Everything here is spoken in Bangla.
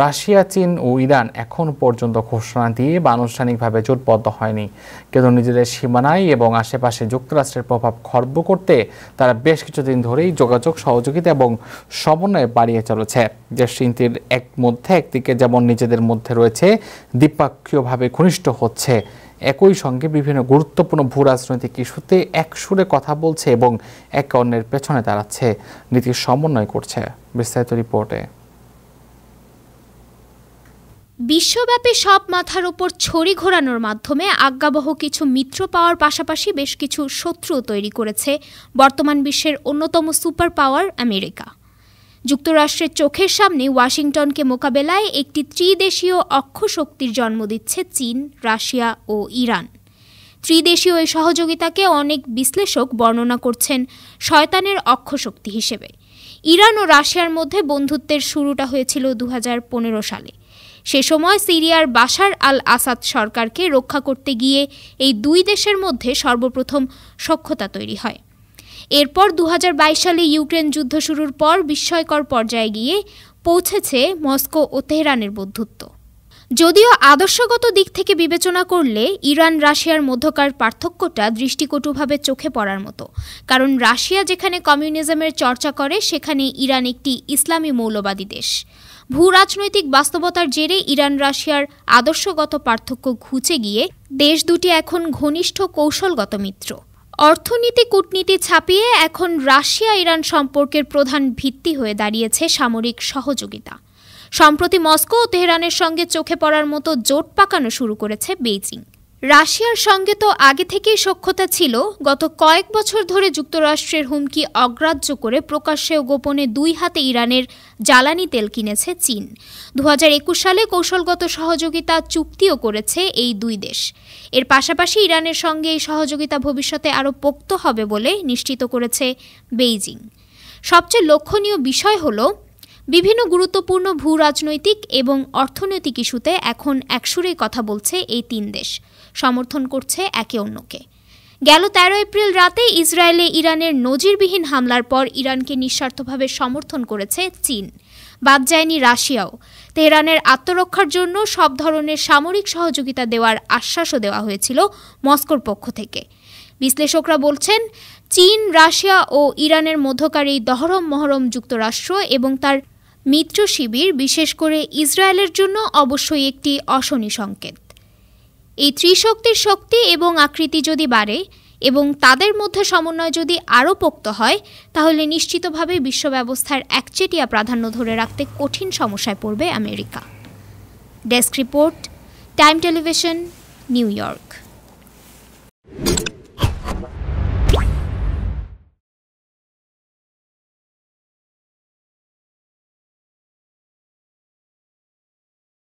রাশিয়া, চীন ও ইরান এখন পর্যন্ত ঘোষণা দিয়ে বা আনুষ্ঠানিকভাবে জোটবদ্ধ হয়নি, কিন্তু নিজেদের সীমানায় এবং আশেপাশে যুক্তরাষ্ট্রের প্রভাব খর্ব করতে তারা বেশ কিছুদিন ধরেই যোগাযোগ, সহযোগিতা এবং সমন্বয় বাড়িয়ে চলেছে। দেশ তিনটির একদিকে যেমন নিজেদের মধ্যে রয়েছে, দ্বিপক্ষীয়ভাবে ঘনিষ্ঠ হচ্ছে, একই সঙ্গে বিভিন্ন গুরুত্বপূর্ণ ভূরাজনৈতিক ইস্যুতে একসুরে কথা বলছে এবং একে অন্যের পেছনে দাঁড়াচ্ছে, নীতির সমন্বয় করছে। বিস্তারিত রিপোর্টে। বিশ্বব্যাপী সব মাথার উপর ছড়ি ঘোরানোর মাধ্যমে আজ্ঞাবহ কিছু মিত্র পাওয়ার পাশাপাশি বেশ কিছু শত্রু তৈরি করেছে বর্তমান বিশ্বের অন্যতম সুপার পাওয়ার আমেরিকা। যুক্তরাষ্ট্রের চোখের সামনে ওয়াশিংটনকে মোকাবেলায় একটি ত্রিদেশীয় অক্ষশক্তির জন্ম দিচ্ছে চীন, রাশিয়া ও ইরান। ত্রিদেশীয় এই সহযোগিতাকে অনেক বিশ্লেষক বর্ণনা করছেন শয়তানের অক্ষশক্তি হিসেবে। ইরান ও রাশিয়ার মধ্যে বন্ধুত্বের শুরুটা হয়েছিল 2015 সালে। সে সময় সিরিয়ার বাশার আল আসাদ সরকারকে রক্ষা করতে গিয়ে এই দুই দেশের মধ্যে সর্বপ্রথম সখ্যতা তৈরি হয়। এরপর 2022 সালে ইউক্রেন যুদ্ধ শুরুর পর বিস্ময়কর পর্যায়ে গিয়ে পৌঁছেছে মস্কো ও তেহরানের বন্ধুত্ব। যদিও আদর্শগত দিক থেকে বিবেচনা করলে ইরান রাশিয়ার মধ্যকার পার্থক্যটা দৃষ্টিকটুভাবে চোখে পড়ার মতো, কারণ রাশিয়া যেখানে কমিউনিজমের চর্চা করে সেখানে ইরান একটি ইসলামী মৌলবাদী দেশ। ভূরাজনৈতিক বাস্তবতার জেরে ইরান রাশিয়ার আদর্শগত পার্থক্য ঘুচে গিয়ে দেশ দুটি এখন ঘনিষ্ঠ কৌশলগত মিত্র। অর্থনীতি, কূটনীতি ছাপিয়ে এখন রাশিয়া ইরান সম্পর্কের প্রধান ভিত্তি হয়ে দাঁড়িয়েছে সামরিক সহযোগিতা। সম্প্রতি মস্কো ও তেহরানের সঙ্গে চোখে পড়ার মতো জোট পাকানো শুরু করেছে বেইজিং। রাশিয়ার সঙ্গে তো আগে থেকেই সখ্যতা ছিল, গত কয়েক বছর ধরে যুক্তরাষ্ট্রের হুমকি অগ্রাহ্য করে প্রকাশ্যে ও গোপনে দুই হাতে ইরানের জ্বালানি তেল কিনেছে চীন। 2021 সালে কৌশলগত সহযোগিতা চুক্তিও করেছে এই দুই দেশ। এর পাশাপাশি ইরানের সঙ্গে এই সহযোগিতা ভবিষ্যতে আরও পোক্ত হবে বলে নিশ্চিত করেছে বেইজিং। সবচেয়ে লক্ষণীয় বিষয় হল বিভিন্ন গুরুত্বপূর্ণ ভূরাজনৈতিক এবং অর্থনৈতিক ইস্যুতে এখন একসুরেই কথা বলছে এই তিন দেশ, সমর্থন করছে একে অন্যকে। গেল 13 এপ্রিল রাতে ইসরায়েলে ইরানের নজিরবিহীন হামলার পর ইরানকে নিঃস্বার্থভাবে সমর্থন করেছে চীন। বাদ যায়নি রাশিয়াও। তেহরানের আত্মরক্ষার জন্য সব ধরনের সামরিক সহযোগিতা দেওয়ার আশ্বাসও দেওয়া হয়েছিল মস্কোর পক্ষ থেকে। বিশ্লেষকরা বলছেন, চীন, রাশিয়া ও ইরানের মধ্যকার এই দহরম মহরম যুক্তরাষ্ট্র এবং তার মিত্র শিবির, বিশেষ করে ইসরায়েলের জন্য অবশ্যই একটি অশনি সংকেত। এই ত্রিশক্তির শক্তি এবং আকৃতি যদি বাড়ে এবং তাদের মধ্যে সমন্বয় যদি আরও পোক্ত হয়, তাহলে নিশ্চিতভাবে বিশ্ব ব্যবস্থার একচেটিয়া প্রাধান্য ধরে রাখতে কঠিন সমস্যায় পড়বে America. Desk report, time television, new York.